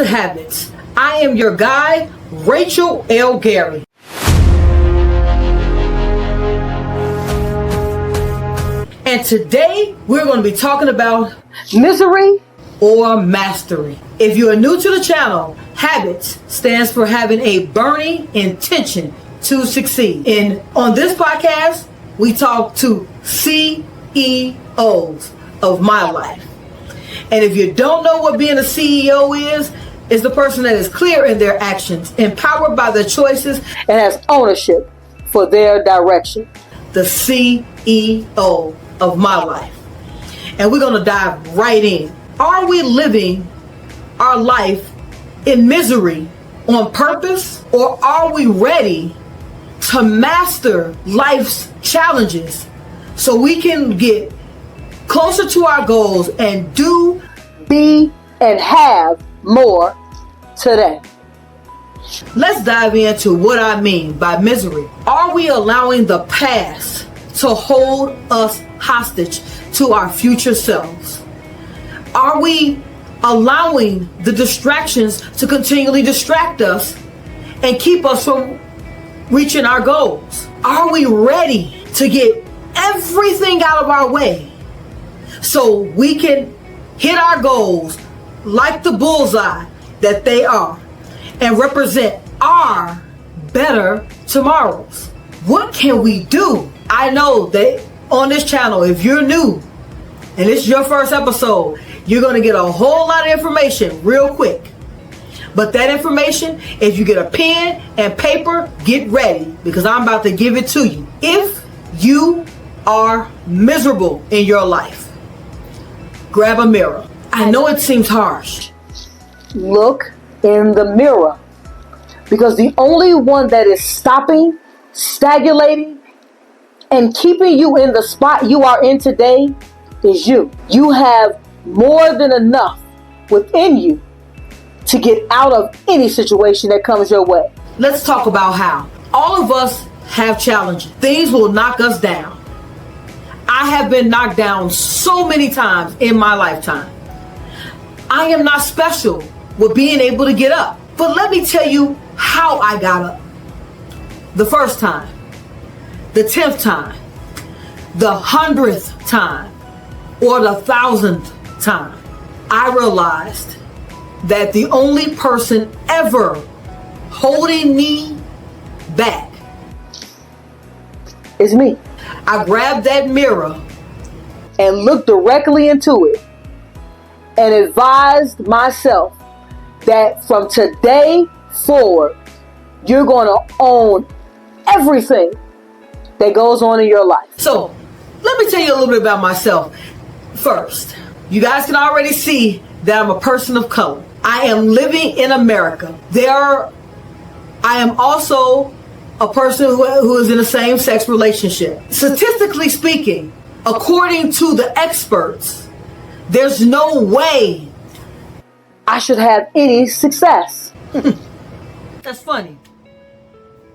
to Habits. I am your guide, Rachel L. Gary. And today we're going to be talking about misery or mastery. If you are new to the channel, Habits stands for having a burning intention to succeed. And on this podcast, we talk to CEOs of my life. And if you don't know what being a CEO is the person that is clear in their actions, empowered by their choices, and has ownership for their direction. The CEO of my life. And we're going to dive right in. Are we living our life in misery on purpose, or are we ready to master life's challenges so we can get closer to our goals and do, be, and have more today? Let's dive into what I mean by misery. Are we allowing the past to hold us hostage to our future selves? Are we allowing the distractions to continually distract us and keep us from reaching our goals? Are we ready to get everything out of our way so we can hit our goals like the bullseye that they are and represent our better tomorrows? What can we do? I know that on this channel, if you're new and it's your first episode, you're going to get a whole lot of information real quick. But that information, if you get a pen and paper, get ready, because I'm about to give it to you. If you are miserable in your life, grab a mirror. I know it seems harsh. Look in the mirror, because the only one that is stopping, stagnating, and keeping you in the spot you are in today is you. You have more than enough within you to get out of any situation that comes your way. Let's talk about how. All of us have challenges. Things will knock us down. I have been knocked down so many times in my lifetime. I am not special with being able to get up. But let me tell you how I got up. The first time, the 10th time, the 100th time, or the 1000th time, I realized that the only person ever holding me back is me. I grabbed that mirror and looked directly into it and advised myself that from today forward, you're going to own everything that goes on in your life. So let me tell you a little bit about myself. First, you guys can already see that I'm a person of color. I am living in America. I am also a person who is in a same-sex relationship. Statistically speaking, according to the experts, there's no way I should have any success. That's funny,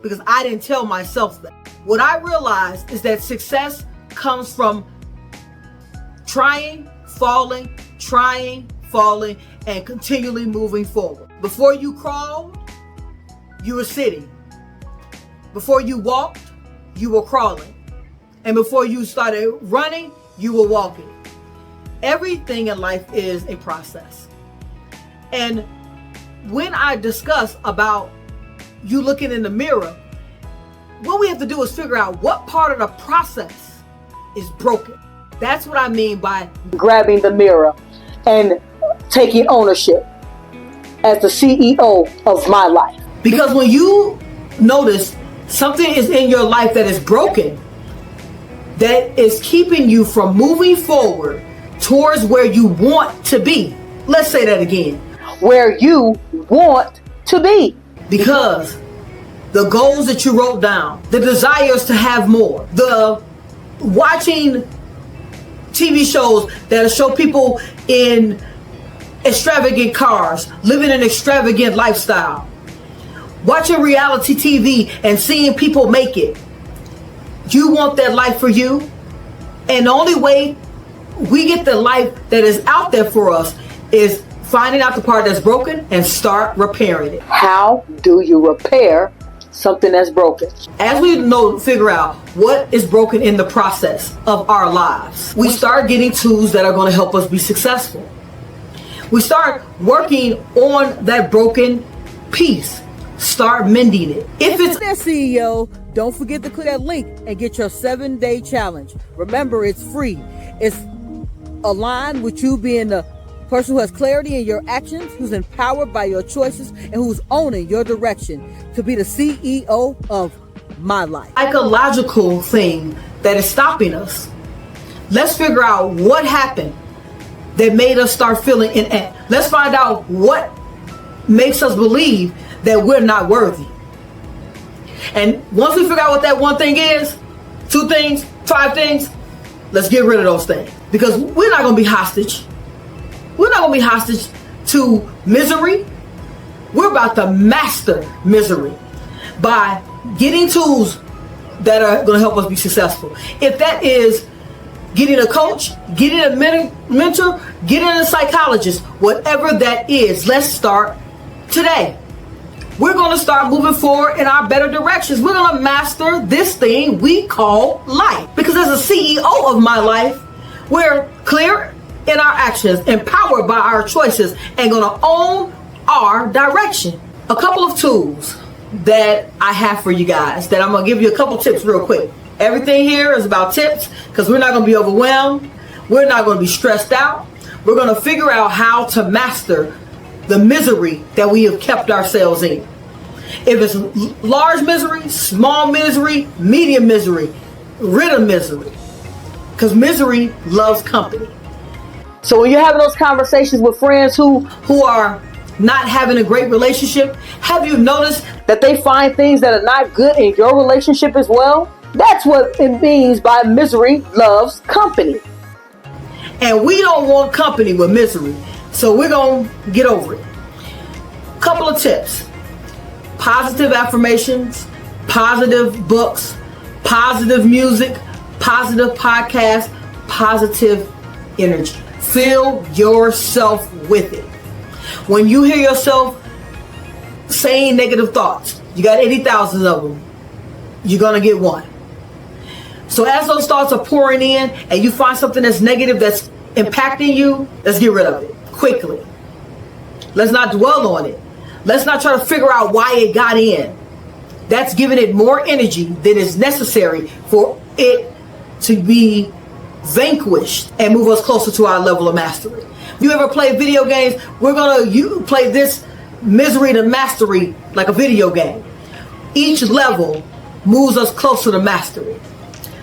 because I didn't tell myself that. What I realized is that success comes from trying, falling, and continually moving forward. Before you crawled, you were sitting. Before you walked, you were crawling. And before you started running, you were walking. Everything in life is a process. And when I discuss about you looking in the mirror, what we have to do is figure out what part of the process is broken. That's what I mean by grabbing the mirror and taking ownership as the CEO of my life. Because when you notice something is in your life that is broken, that is keeping you from moving forward towards where you want to be. Let's say that again. Where you want to be. Because the goals that you wrote down, the desires to have more, the watching TV shows that show people in extravagant cars, living an extravagant lifestyle, watching reality TV and seeing people make it. You want that life for you? And the only way we get the life that is out there for us is finding out the part that's broken and start repairing it. How do you repair something that's broken? As we figure out what is broken in the process of our lives, we start getting tools that are going to help us be successful. We start working on that broken piece. Start mending it. If it's that CEO, don't forget to click that link and get your 7-day challenge. Remember, it's free. It's aligned with you being the person who has clarity in your actions, who's empowered by your choices, and who's owning your direction to be the CEO of my life. Psychological thing that is stopping us. Let's figure out what happened that made us start feeling let's find out what makes us believe that we're not worthy. And once we figure out what that one thing is, 2 things, 5 things, let's get rid of those things. Because we're not going to be hostage. We're not going to be hostage to misery. We're about to master misery by getting tools that are going to help us be successful. If that is getting a coach, getting a mentor, getting a psychologist, whatever that is, let's start today. We're going to start moving forward in our better directions. We're going to master this thing we call life. Because as a CEO of my life, we're clear in our actions, empowered by our choices, and going to own our direction. A couple of tools that I have for you guys that I'm going to give you a couple tips real quick. Everything here is about tips because we're not going to be overwhelmed. We're not going to be stressed out. We're going to figure out how to master the misery that we have kept ourselves in. If it's large misery, small misery, medium misery, rid of misery. Because misery loves company. So when you're having those conversations with friends who are not having a great relationship, have you noticed that they find things that are not good in your relationship as well? That's what it means by misery loves company. And we don't want company with misery. So we're going to get over it. Couple of tips. Positive affirmations, positive books, positive music, positive podcasts, positive energy. Fill yourself with it. When you hear yourself saying negative thoughts, you got 80,000 of them, you're going to get one. So as those thoughts are pouring in and you find something that's negative that's impacting you, let's get rid of it quickly. Let's not dwell on it. Let's not try to figure out why it got in. That's giving it more energy than is necessary for it to be vanquished and move us closer to our level of mastery. If you ever play video games, you play this misery to mastery like a video game. Each level moves us closer to mastery.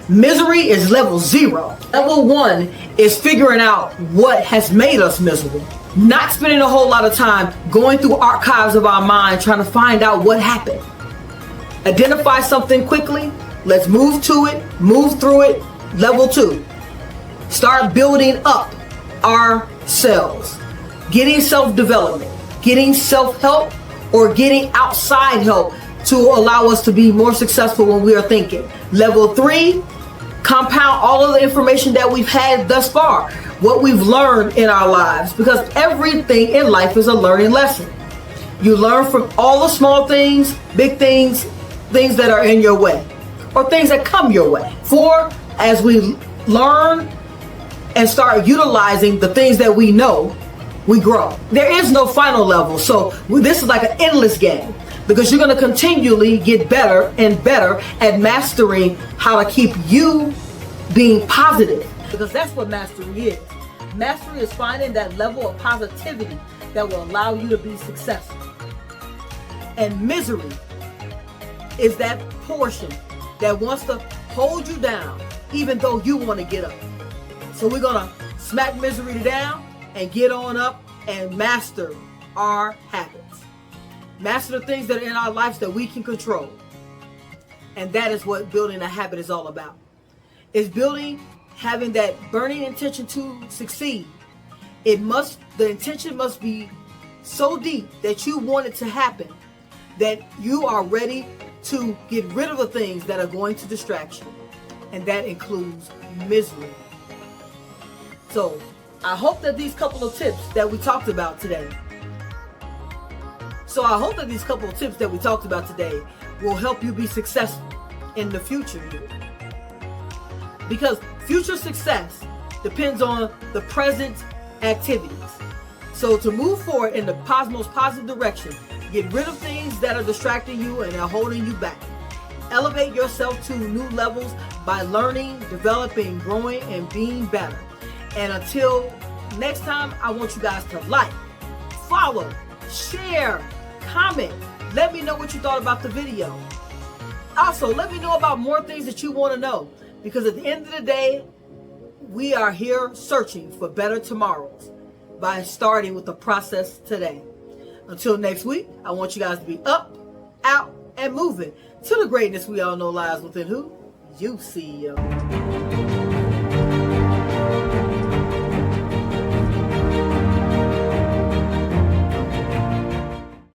Misery is level 0. Level 1 is figuring out what has made us miserable. Not spending a whole lot of time going through archives of our mind trying to find out what happened. Identify something quickly. Let's move to it, move through it. Level 2. Start building up ourselves. Getting self-development, getting self-help, or getting outside help to allow us to be more successful when we are thinking. Level 3, compound all of the information that we've had thus far, what we've learned in our lives, because everything in life is a learning lesson. You learn from all the small things, big things, things that are in your way, or things that come your way. 4, as we learn and start utilizing the things that we know, we grow. There is no final level, so this is like an endless game, because you're going to continually get better and better at mastering how to keep you being positive, because that's what mastery is. Mastery is finding that level of positivity that will allow you to be successful. And misery is that portion that wants to hold you down even though you want to get up. So we're going to smack misery down and get on up and master our habits. Master the things that are in our lives that we can control. And that is what building a habit is all about. It's having that burning intention to succeed. The intention must be so deep that you want it to happen, that you are ready to get rid of the things that are going to distract you. And that includes misery. So I hope that these couple of tips that we talked about today will help you be successful in the future here. Because future success depends on the present activities. So to move forward in the most positive direction, get rid of things that are distracting you and are holding you back. Elevate yourself to new levels by learning, developing, growing, and being better. And until next time, I want you guys to like, follow, share, comment. Let me know what you thought about the video. Also, let me know about more things that you want to know. Because at the end of the day, we are here searching for better tomorrows by starting with the process today. Until next week, I want you guys to be up, out, and moving to the greatness we all know lies within who? You, CEO.